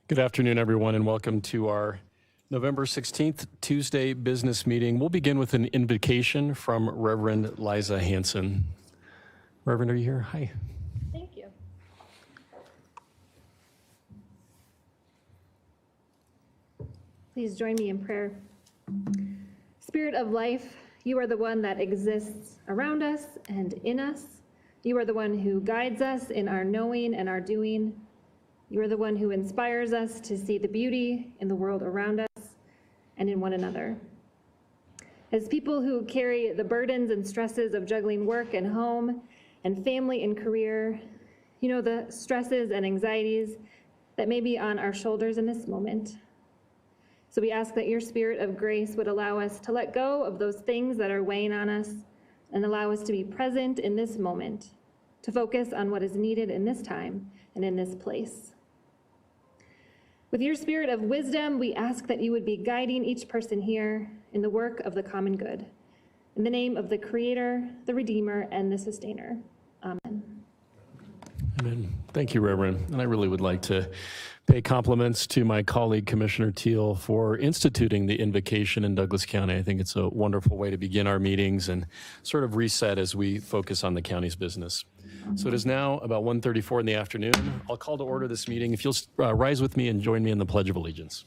Good afternoon, everyone, and welcome to our November 16th, Tuesday business meeting. We'll begin with an invocation from Reverend Liza Hansen. Reverend, are you here? Hi. Thank you. Please join me in prayer. Spirit of life, you are the one that exists around us and in us. You are the one who guides us in our knowing and our doing. You are the one who inspires us to see the beauty in the world around us and in one another. As people who carry the burdens and stresses of juggling work and home and family and career, you know the stresses and anxieties that may be on our shoulders in this moment. So we ask that your spirit of grace would allow us to let go of those things that are weighing on us and allow us to be present in this moment, to focus on what is needed in this time and in this place. With your spirit of wisdom, we ask that you would be guiding each person here in the work of the common good. In the name of the Creator, the Redeemer, and the Sustainer. Amen. Amen. Thank you, Reverend. And I really would like to pay compliments to my colleague, Commissioner Teal, for instituting the invocation in Douglas County. I think it's a wonderful way to begin our meetings and sort of reset as we focus on the county's business. So it is now about 1:34 in the afternoon. I'll call to order this meeting. If you'll rise with me and join me in the Pledge of Allegiance.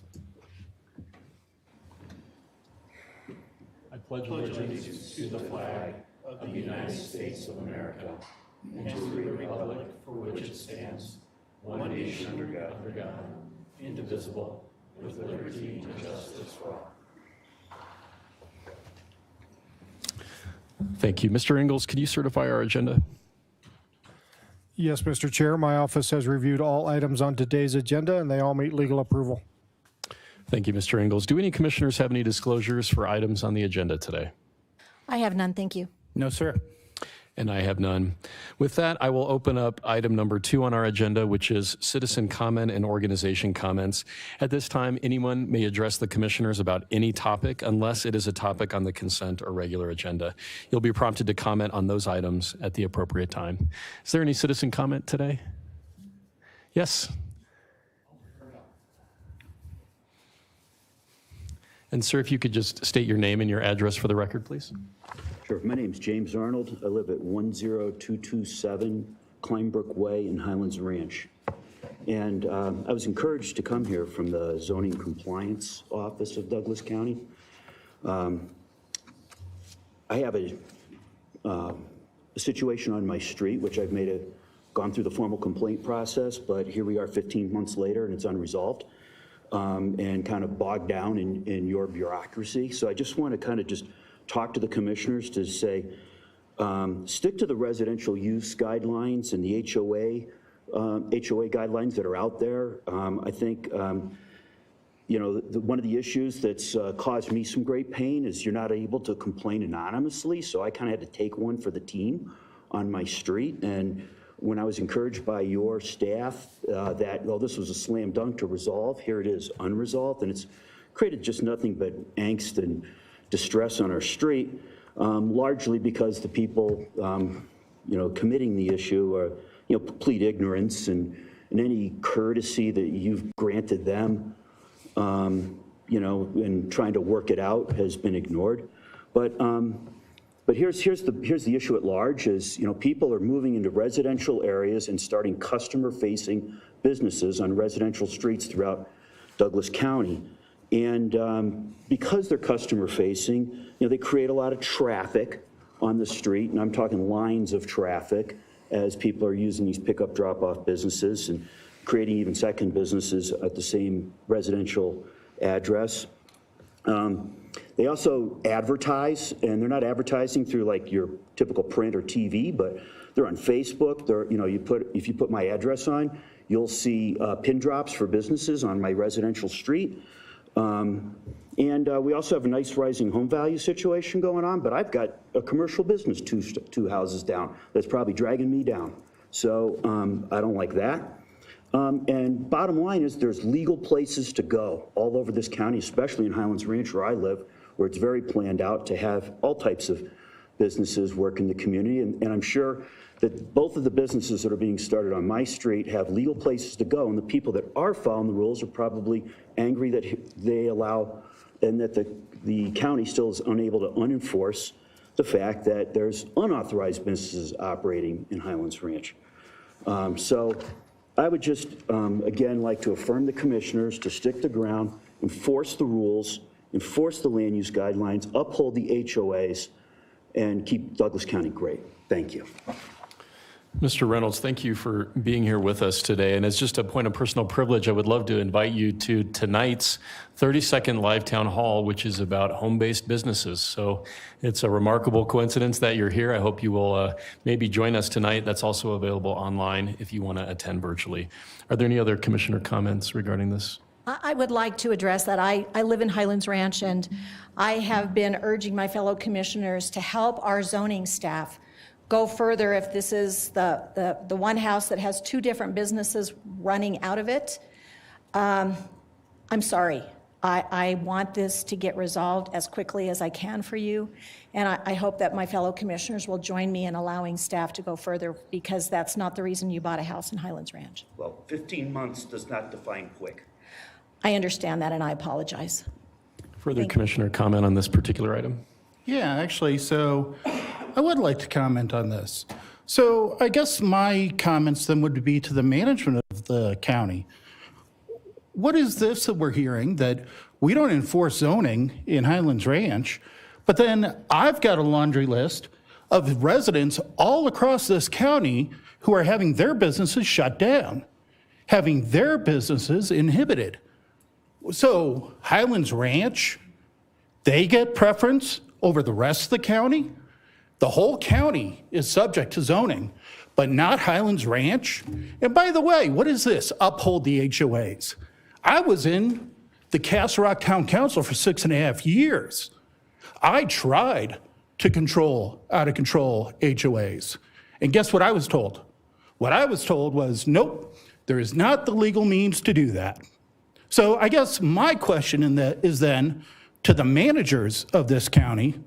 I pledge allegiance to the flag of the United States of America and to the republic for which it stands, one nation under God, indivisible, with liberty and justice for all. Thank you. Mr. Ingalls, can you certify our agenda? Yes, Mr. Chair, my office has reviewed all items on today's agenda and they all meet legal approval. Thank you, Mr. Ingalls. Do any commissioners have any disclosures for items on the agenda today? I have none, thank you. No, sir. And I have none. With that, I will open up item number 2 on our agenda, which is citizen comment and organization comments. At this time, anyone may address the commissioners about any topic unless it is a topic on the consent or regular agenda. You'll be prompted to comment on those items at the appropriate time. Is there any citizen comment today? Yes. And sir, if you could just state your name and your address for the record, please. Sure. My name's James Arnold. I live at 10227 Kleinbrook Way in Highlands Ranch. And I was encouraged to come here from the Zoning Compliance Office of Douglas County. I have a situation on my street, which I've gone through the formal complaint process, but here we are 15 months later and it's unresolved and kind of bogged down in your bureaucracy. So I just want to kind of just talk to the commissioners to say, stick to the residential use guidelines and the HOA guidelines that are out there. I think, you know, one of the issues that's caused me some great pain is you're not able to complain anonymously. So I kind of had to take one for the team on my street. And when I was encouraged by your staff that, well, this was a slam dunk to resolve, here it is unresolved. And it's created just nothing but angst and distress on our street, largely because the people, you know, committing the issue are, you know, plead ignorance and any courtesy that you've granted them, you know, in trying to work it out has been ignored. But here's the issue at large is, you know, people are moving into residential areas and starting customer-facing businesses on residential streets throughout Douglas County. And because they're customer facing, you know, they create a lot of traffic on the street, and I'm talking lines of traffic as people are using these pickup drop-off businesses and creating even second businesses at the same residential address. They also advertise, and they're not advertising through like your typical print or TV, but they're on Facebook. They're, you know, if you put my address on, you'll see pin drops for businesses on my residential street. We also have a nice rising home value situation going on, but I've got a commercial business two houses down that's probably dragging me down. So I don't like that. And bottom line is there's legal places to go all over this county, especially in Highlands Ranch where I live, where it's very planned out to have all types of businesses work in the community. And I'm sure that both of the businesses that are being started on my street have legal places to go, and the people that are following the rules are probably angry that they allow, and that the county still is unable to unenforce the fact that there's unauthorized businesses operating in Highlands Ranch. So I would just, again, like to affirm the commissioners to stick the ground, enforce the rules, enforce the land use guidelines, uphold the HOAs, and keep Douglas County great. Thank you. Mr. Reynolds, thank you for being here with us today. And as just a point of personal privilege, I would love to invite you to tonight's 32nd Live Town Hall, which is about home-based businesses. So it's a remarkable coincidence that you're here. I hope you will maybe join us tonight. That's also available online if you want to attend virtually. Are there any other commissioner comments regarding this? I would like to address that. I live in Highlands Ranch, and I have been urging my fellow commissioners to help our zoning staff go further if this is the one house that has two different businesses running out of it. I'm sorry. I want this to get resolved as quickly as I can for you, and I hope that my fellow commissioners will join me in allowing staff to go further, because that's not the reason you bought a house in Highlands Ranch. Well, 15 months does not define quick. I understand that, and I apologize. Further commissioner comment on this particular item? Yeah, actually, so I would like to comment on this. So I guess my comments then would be to the management of the county. What is this that we're hearing, that we don't enforce zoning in Highlands Ranch, but then I've got a laundry list of residents all across this county who are having their businesses shut down, having their businesses inhibited. So Highlands Ranch, they get preference over the rest of the county? The whole county is subject to zoning, but not Highlands Ranch? And by the way, what is this? Uphold the HOAs. I was in the Castle Rock Town Council for 6.5 years. I tried to control out of control HOAs. And guess what I was told? What I was told was, nope, there is not the legal means to do that. So I guess my question is then to the managers of this county,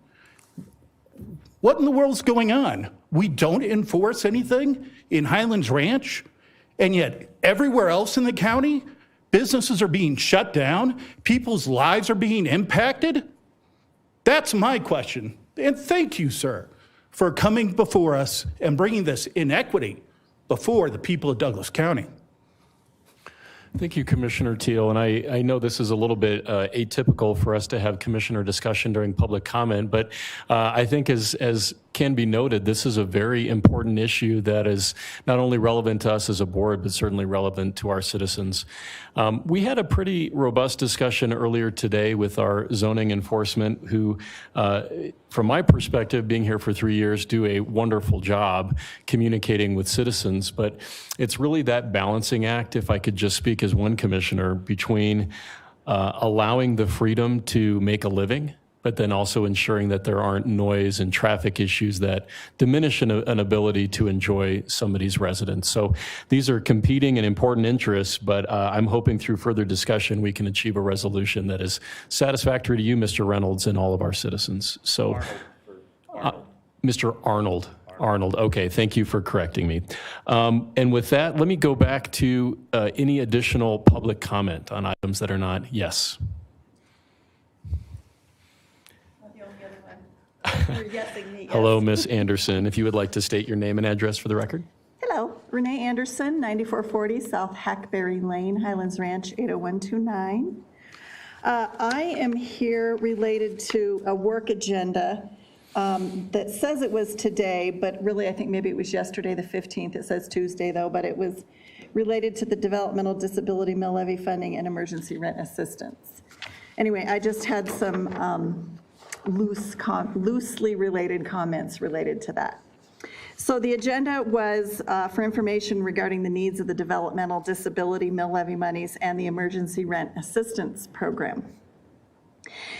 what in the world's going on? We don't enforce anything in Highlands Ranch, and yet everywhere else in the county, businesses are being shut down, people's lives are being impacted? That's my question. And thank you, sir, for coming before us and bringing this inequity before the people of Douglas County. Thank you, Commissioner Teal. And I know this is a little bit atypical for us to have commissioner discussion during public comment, but I think as can be noted, this is a very important issue that is not only relevant to us as a board, but certainly relevant to our citizens. We had a pretty robust discussion earlier today with our zoning enforcement who, from my perspective, being here for 3 years, do a wonderful job communicating with citizens. But it's really that balancing act, if I could just speak as one commissioner, between allowing the freedom to make a living, but then also ensuring that there aren't noise and traffic issues that diminish an ability to enjoy somebody's residence. So these are competing and important interests, but I'm hoping through further discussion we can achieve a resolution that is satisfactory to you, Mr. Reynolds, and all of our citizens. So, Mr. Arnold. Arnold, okay, thank you for correcting me. And with that, let me go back to any additional public comment on items that are not, yes. You're guessing me, yes. Hello, Ms. Anderson. If you would like to state your name and address for the record. Hello, Renee Anderson, 9440 South Hackberry Lane, Highlands Ranch, 80129. I am here related to a work agenda that says it was today, but really I think maybe it was yesterday, the 15th. It says Tuesday, though, but it was related to the Developmental Disability Mill Levy Funding and Emergency Rent Assistance. Anyway, I just had some loosely related comments related to that. So the agenda was for information regarding the needs of the Developmental Disability Mill Levy monies and the Emergency Rent Assistance Program.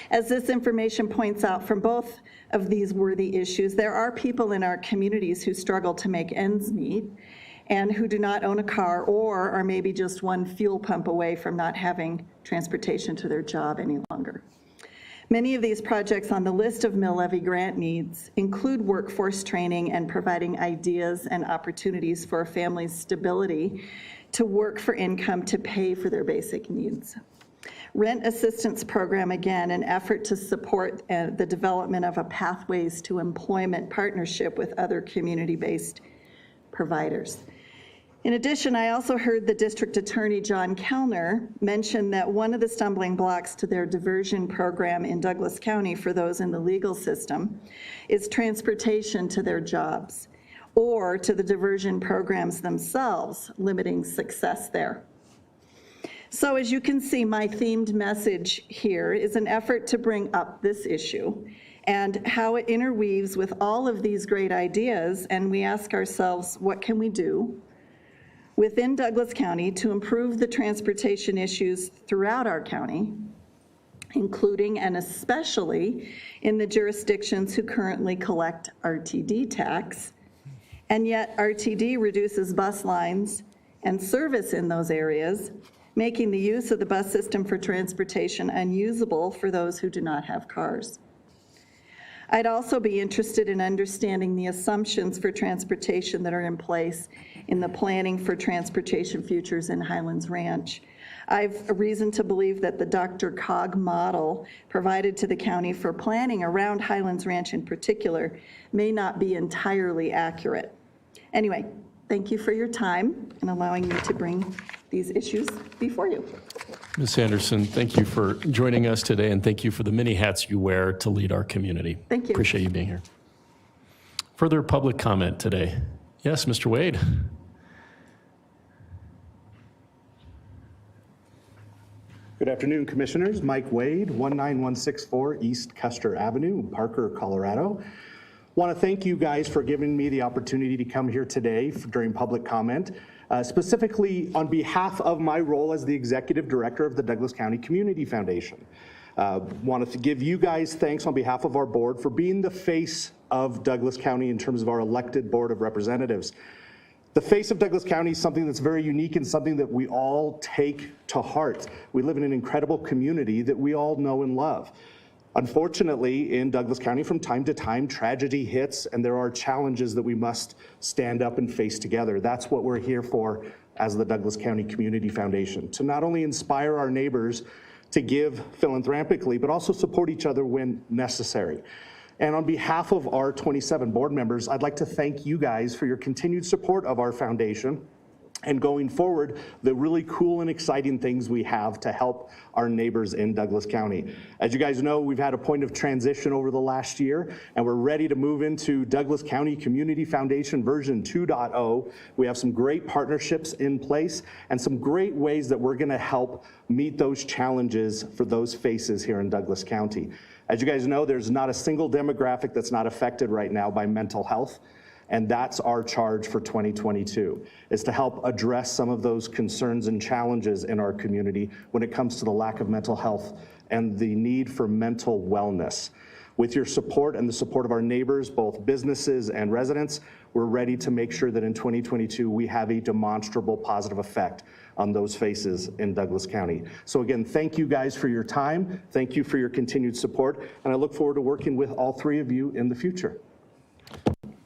As this information points out, from both of these worthy issues, there are people in our communities who struggle to make ends meet and who do not own a car or are maybe just one fuel pump away from not having transportation to their job any longer. Many of these projects on the list of mill levy grant needs include workforce training and providing ideas and opportunities for a family's stability to work for income to pay for their basic needs. Rent assistance program, again, an effort to support the development of a pathways to employment partnership with other community-based providers. In addition, I also heard the District Attorney, John Kellner, mention that one of the stumbling blocks to their diversion program in Douglas County for those in the legal system is transportation to their jobs or to the diversion programs themselves, limiting success there. So as you can see, my themed message here is an effort to bring up this issue and how it interweaves with all of these great ideas, and we ask ourselves, what can we do within Douglas County to improve the transportation issues throughout our county, including and especially in the jurisdictions who currently collect RTD tax, and yet RTD reduces bus lines and service in those areas, making the use of the bus system for transportation unusable for those who do not have cars. I'd also be interested in understanding the assumptions for transportation that are in place in the planning for transportation futures in Highlands Ranch. I've a reason to believe that the Dr. Cog model provided to the county for planning around Highlands Ranch in particular may not be entirely accurate. Anyway, thank you for your time and allowing me to bring these issues before you. Ms. Anderson, thank you for joining us today, and thank you for the many hats you wear to lead our community. Thank you. Appreciate you being here. Further public comment today? Yes, Mr. Wade. Good afternoon, Commissioners. Mike Wade, 19164 East Custer Avenue, Parker, Colorado. Want to thank you guys for giving me the opportunity to come here today during public comment, specifically on behalf of my role as the Executive Director of the Douglas County Community Foundation. Wanted to give you guys thanks on behalf of our board for being the face of Douglas County in terms of our elected Board of Representatives. The face of Douglas County is something that's very unique and something that we all take to heart. We live in an incredible community that we all know and love. Unfortunately, in Douglas County, from time to time, tragedy hits and there are challenges that we must stand up and face together. That's what we're here for as the Douglas County Community Foundation, to not only inspire our neighbors to give philanthropically, but also support each other when necessary. And on behalf of our 27 board members, I'd like to thank you guys for your continued support of our foundation and going forward, the really cool and exciting things we have to help our neighbors in Douglas County. As you guys know, we've had a point of transition over the last year, and we're ready to move into Douglas County Community Foundation version 2.0. We have some great partnerships in place and some great ways that we're gonna help meet those challenges for those faces here in Douglas County. As you guys know, there's not a single demographic that's not affected right now by mental health. And that's our charge for 2022, is to help address some of those concerns and challenges in our community when it comes to the lack of mental health and the need for mental wellness. With your support and the support of our neighbors, both businesses and residents, we're ready to make sure that in 2022 we have a demonstrable positive effect on those faces in Douglas County. So again, thank you guys for your time. Thank you for your continued support. And I look forward to working with all three of you in the future.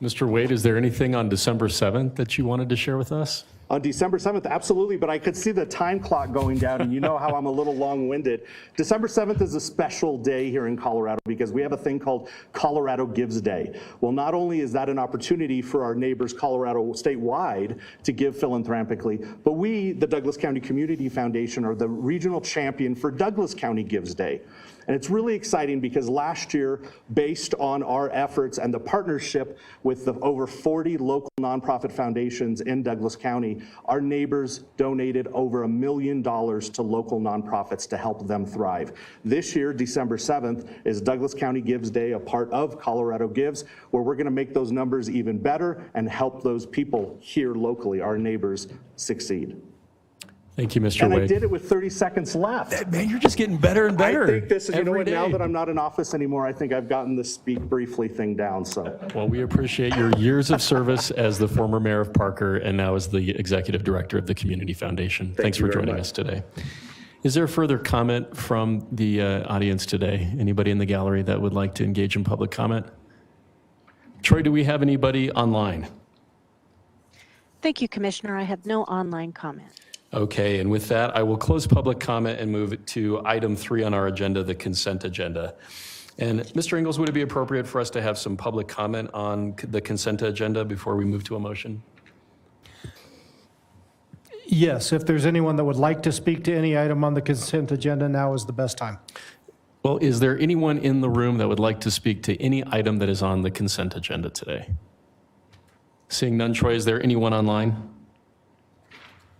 Mr. Wade, is there anything on December 7th that you wanted to share with us? On December 7th, absolutely, but I could see the time clock going down, and you know how I'm a little long-winded. December 7th is a special day here in Colorado because we have a thing called Colorado Gives Day. Well, not only is that an opportunity for our neighbors Colorado statewide to give philanthropically, but we, the Douglas County Community Foundation, are the regional champion for Douglas County Gives Day. And it's really exciting because last year, based on our efforts and the partnership with the over 40 local nonprofit foundations in Douglas County, our neighbors donated over $1 million to local nonprofits to help them thrive. This year, December 7th, is Douglas County Gives Day, a part of Colorado Gives, where we're gonna make those numbers even better and help those people here locally, our neighbors, succeed. Thank you, Mr. And Wade. I did it with 30 seconds left. Man, you're just getting better and better. I think this is, you know every what, now day. that I'm not in office anymore, I think I've gotten the speak briefly thing down, so. Well, we appreciate your years of service as the former mayor of Parker and now as the executive director of the Community Foundation. Thanks you for very joining much. us today. Is there further comment from the audience today? Anybody in the gallery that would like to engage in public comment? Troy, do we have anybody online? Thank you, Commissioner. I have no online comment. Okay, and with that, I will close public comment and move it to item 3 on our agenda, the consent agenda. And Mr. Ingles, would it be appropriate for us to have some public comment on the consent agenda before we move to a motion? Yes, if there's anyone that would like to speak to any item on the consent agenda, now is the best time. Well, is there anyone in the room that would like to speak to any item that is on the consent agenda today? Seeing none, Troy, is there anyone online?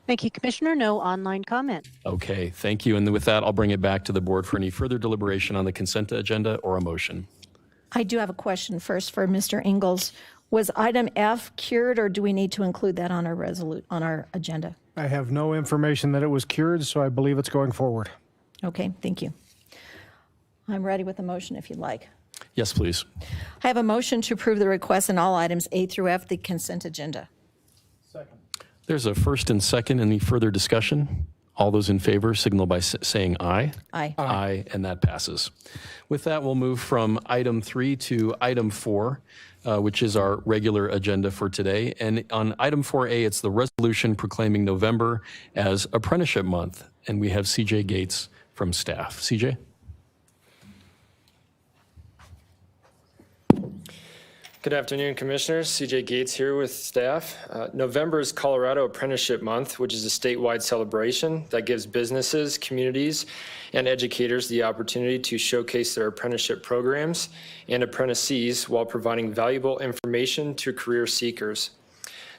Thank you, Commissioner. No online comment. Okay, thank you. And with that, I'll bring it back to the board for any further deliberation on the consent agenda or a motion. I do have a question first for Mr. Ingles. Was item F cured, or do we need to include that on our agenda? I have no information that it was cured, so I believe it's going forward. Okay, thank you. I'm ready with a motion if you'd like. Yes, please. I have a motion to approve the request in all items A through F, the consent agenda. There's a first and second. Any further discussion? All those in favor signal by saying aye. Aye. Aye, and that passes. With that, we'll move from item 3 to item 4, which is our regular agenda for today. And on item 4A, it's the resolution proclaiming November as Apprenticeship Month. And we have CJ Gates from staff. CJ? Good afternoon, Commissioners. CJ Gates here with staff. November is Colorado Apprenticeship Month, which is a statewide celebration that gives businesses, communities, and educators the opportunity to showcase their apprenticeship programs and apprenticees while providing valuable information to career seekers.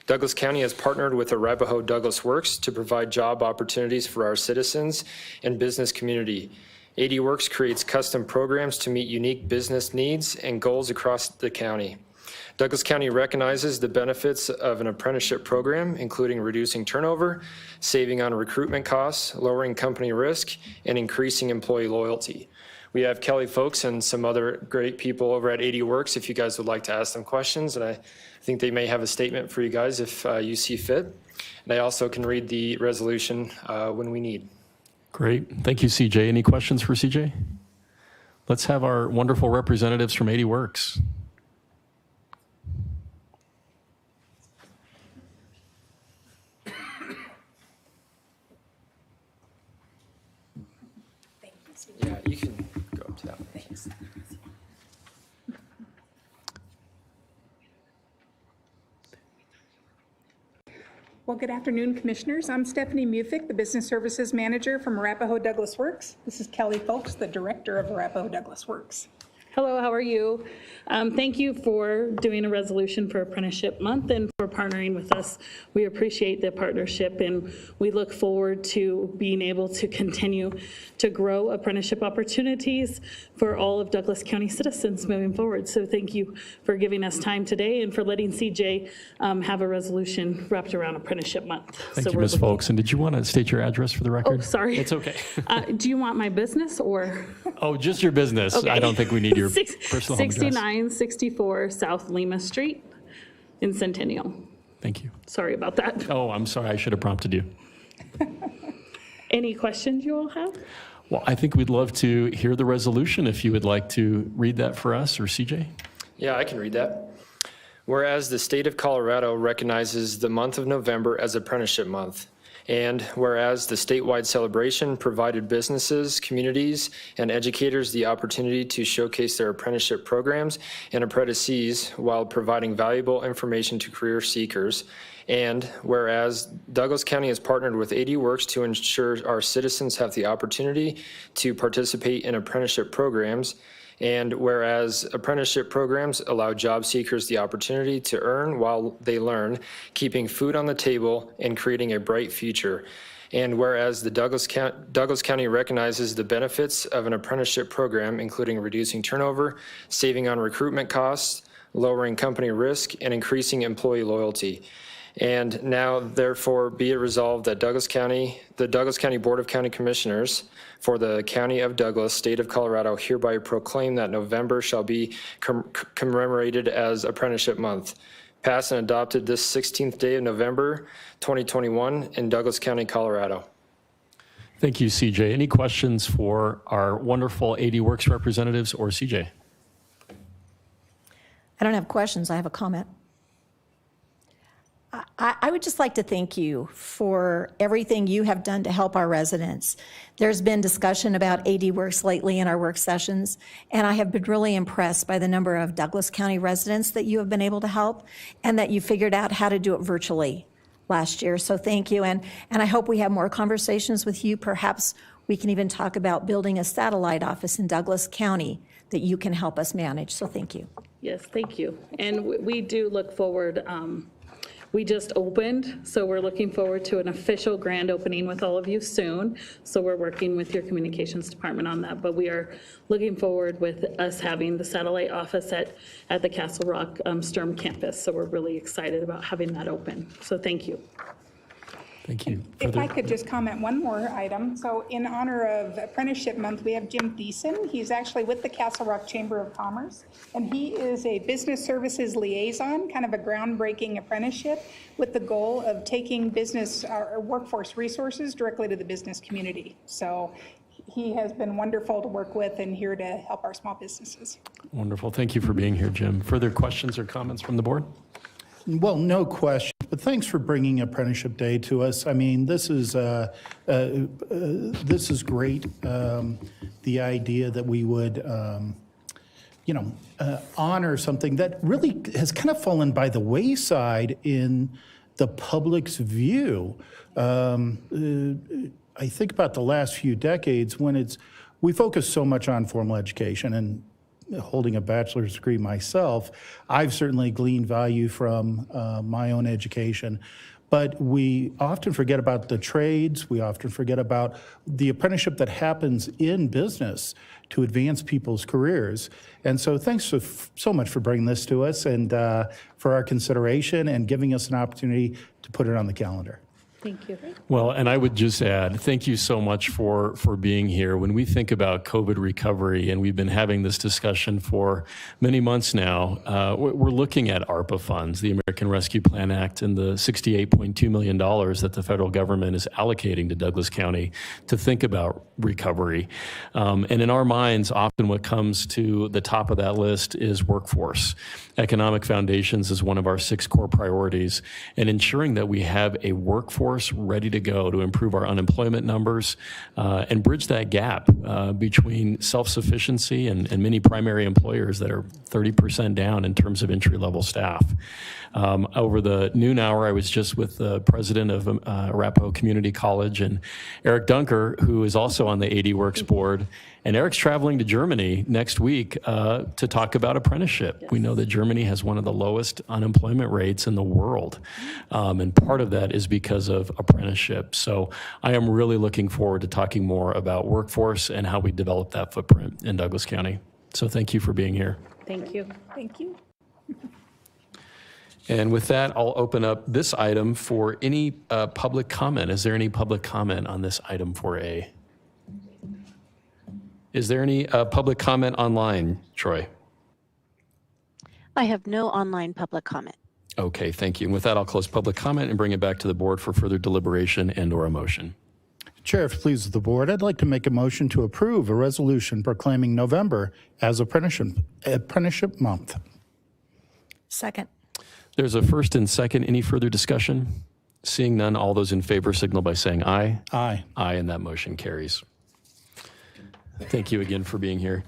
Douglas County has partnered with Arapahoe Douglas Works to provide job opportunities for our citizens and business community. AD Works creates custom programs to meet unique business needs and goals across the county. Douglas County recognizes the benefits of an apprenticeship program, including reducing turnover, saving on recruitment costs, lowering company risk, and increasing employee loyalty. We have Kelly Folks and some other great people over at AD Works if you guys would like to ask them questions, and I think they may have a statement for you guys if you see fit. And I also can read the resolution when we need. Great. Thank you, CJ. Any questions for CJ? Let's have our wonderful representatives from AD Works. Yeah, you can go up to that one. Thanks. Well, good afternoon, Commissioners. I'm Stephanie Mufick, the Business Services Manager from Arapahoe Douglas Works. This is Kelly Folks, the Director of Arapahoe Douglas Works. Hello, how are you? Thank you for doing a resolution for Apprenticeship Month and for partnering with us. We appreciate the partnership, and we look forward to being able to continue to grow apprenticeship opportunities for all of Douglas County citizens moving forward. So thank you for giving us time today and for letting CJ have a resolution wrapped around Apprenticeship Month. Thank you, Ms. Folks. And did you want to state your address for the record? Oh, sorry. It's okay. Do you want my business or? Oh, just your business. Okay. I don't think we need your personal home address. 6964 South Lima Street in Centennial. Thank you. Sorry about that. Oh, I'm sorry. I should have prompted you. Any questions you all have? Well, I think we'd love to hear the resolution if you would like to read that for us, or CJ. Yeah, I can read that. Whereas the state of Colorado recognizes the month of November as Apprenticeship Month, and whereas the statewide celebration provided businesses, communities, and educators the opportunity to showcase their apprenticeship programs and apprenticees while providing valuable information to career seekers, and whereas Douglas County has partnered with AD Works to ensure our citizens have the opportunity to participate in apprenticeship programs, and whereas apprenticeship programs allow job seekers the opportunity to earn while they learn, keeping food on the table and creating a bright future. And whereas the Douglas County recognizes the benefits of an apprenticeship program, including reducing turnover, saving on recruitment costs, lowering company risk, and increasing employee loyalty. And now, therefore, be it resolved that the Douglas County Board of County Commissioners for the County of Douglas, State of Colorado, hereby proclaim that November shall be commemorated as Apprenticeship Month. Passed and adopted this 16th day of November, 2021 in Douglas County, Colorado. Thank you, CJ. Any questions for our wonderful AD Works representatives or CJ? I don't have questions, I have a comment. I would just like to thank you for everything you have done to help our residents. There's been discussion about AD Works lately in our work sessions, and I have been really impressed by the number of Douglas County residents that you have been able to help and that you figured out how to do it virtually last year. So thank you, and I hope we have more conversations with you. Perhaps we can even talk about building a satellite office in Douglas County that you can help us manage. So thank you. Yes, thank you. And we do look forward, we just opened, so we're looking forward to an official grand opening with all of you soon. So we're working with your communications department on that, but we are looking forward with us having the satellite office at the Castle Rock Sturm campus. So we're really excited about having that open. So thank you. Thank you. If I could just comment one more item. So in honor of Apprenticeship Month, we have Jim Thiessen. He's actually with the Castle Rock Chamber of Commerce, and he is a business services liaison, kind of a groundbreaking apprenticeship with the goal of taking business or workforce resources directly to the business community. So he has been wonderful to work with and here to help our small businesses. Wonderful. Thank you for being here, Jim. Further questions or comments from the board? Well, no question, but thanks for bringing Apprenticeship Day to us. I mean, this is great. The idea that we would, honor something that really has kind of fallen by the wayside in the public's view. I think about the last few decades when we focus so much on formal education, and holding a bachelor's degree myself, I've certainly gleaned value from my own education. But we often forget about the trades. We often forget about the apprenticeship that happens in business to advance people's careers. And so thanks so much for bringing this to us and for our consideration and giving us an opportunity to put it on the calendar. Thank you. Well, and I would just add, thank you so much for being here. When we think about COVID recovery, and we've been having this discussion for many months now, we're looking at ARPA funds, the American Rescue Plan Act, and the $68.2 million that the federal government is allocating to Douglas County to think about recovery. And in our minds, often what comes to the top of that list is workforce. Economic foundations is one of our 6 core priorities, and ensuring that we have a workforce ready to go to improve our unemployment numbers and bridge that gap between self-sufficiency and many primary employers that are 30% down in terms of entry-level staff. Over the noon hour, I was just with the president of Arapahoe Community College and Eric Dunker, who is also on the AD Works board. And Eric's traveling to Germany next week to talk about apprenticeship. Yes. We know that Germany has one of the lowest unemployment rates in the world. And part of that is because of apprenticeship. So I am really looking forward to talking more about workforce and how we develop that footprint in Douglas County. So thank you for being here. Thank you. Thank you. And with that, I'll open up this item for any public comment. Is there any public comment on this item 4A? Is there any public comment online, Troy? I have no online public comment. Okay, thank you. And with that, I'll close public comment and bring it back to the board for further deliberation and or a motion. Chair, if it pleases the board, I'd like to make a motion to approve a resolution proclaiming November as Apprenticeship Month. Second. There's a first and second. Any further discussion? Seeing none, all those in favor signal by saying aye. Aye. Aye, and that motion carries. Thank you again for being here.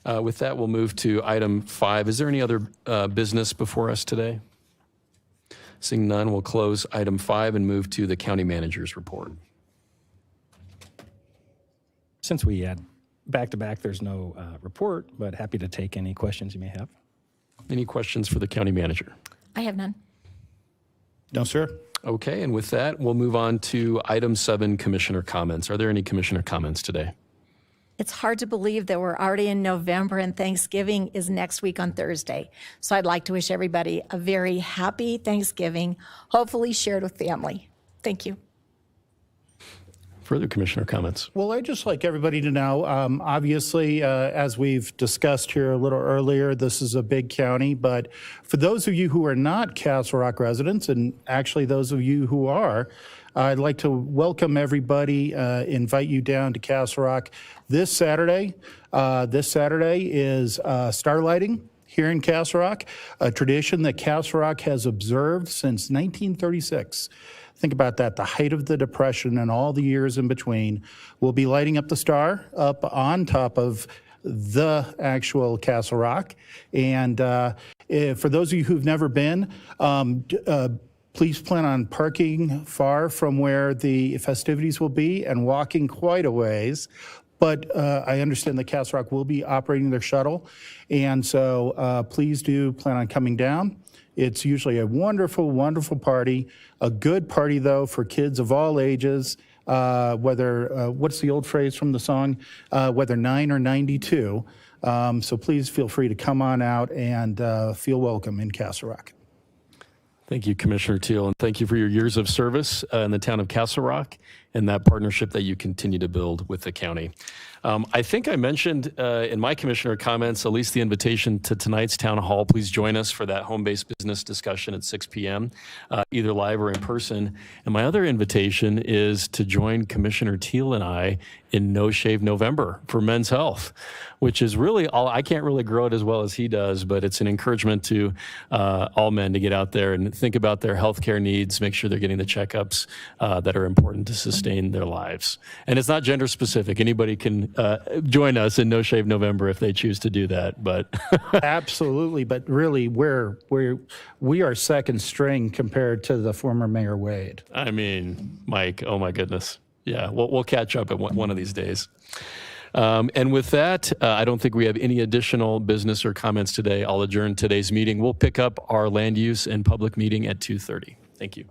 With that, we'll move to item 5. Is there any other business before us today? Seeing none, we'll close item 5 and move to the county manager's report. Since we had back-to-back, there's no report, but happy to take any questions you may have. Any questions for the county manager? I have none. No, sir. Okay, and with that, we'll move on to item 7, commissioner comments. Are there any commissioner comments today? It's hard to believe that we're already in November and Thanksgiving is next week on Thursday. So I'd like to wish everybody a very happy Thanksgiving, hopefully shared with family. Thank you. Further commissioner comments? Well, I'd just like everybody to know, obviously, as we've discussed here a little earlier, this is a big county, but for those of you who are not Castle Rock residents, and actually those of you who are, I'd like to welcome everybody, invite you down to Castle Rock this Saturday. This Saturday is starlighting here in Castle Rock, a tradition that Castle Rock has observed since 1936. Think about that, the height of the Depression and all the years in between. We'll be lighting up the star up on top of the actual Castle Rock. And for those of you who've never been, please plan on parking far from where the festivities will be and walking quite a ways. But I understand that Castle Rock will be operating their shuttle. And so please do plan on coming down. It's usually a wonderful, wonderful party, a good party, though, for kids of all ages, whether, what's the old phrase from the song? Whether 9 or 92. So please feel free to come on out and feel welcome in Castle Rock. Thank you, Commissioner Teal, and thank you for your years of service in the town of Castle Rock and that partnership that you continue to build with the county. I think I mentioned in my commissioner comments, at least the invitation to tonight's town hall. Please join us for that home-based business discussion at 6 p.m., either live or in person. And my other invitation is to join Commissioner Teal and I in No Shave November for Men's Health, which is really all. I can't really grow it as well as he does, but it's an encouragement to all men to get out there and think about their healthcare needs, make sure they're getting the checkups that are important to sustain their lives. And it's not gender specific. Anybody can join us in No Shave November if they choose to do that. But Absolutely, but really, we are second string compared to the former Mayor Wade. I mean, Mike, oh my goodness. Yeah, we'll catch up at one of these days. And with that, I don't think we have any additional business or comments today. I'll adjourn today's meeting. We'll pick up our land use and public meeting at 2:30. Thank you.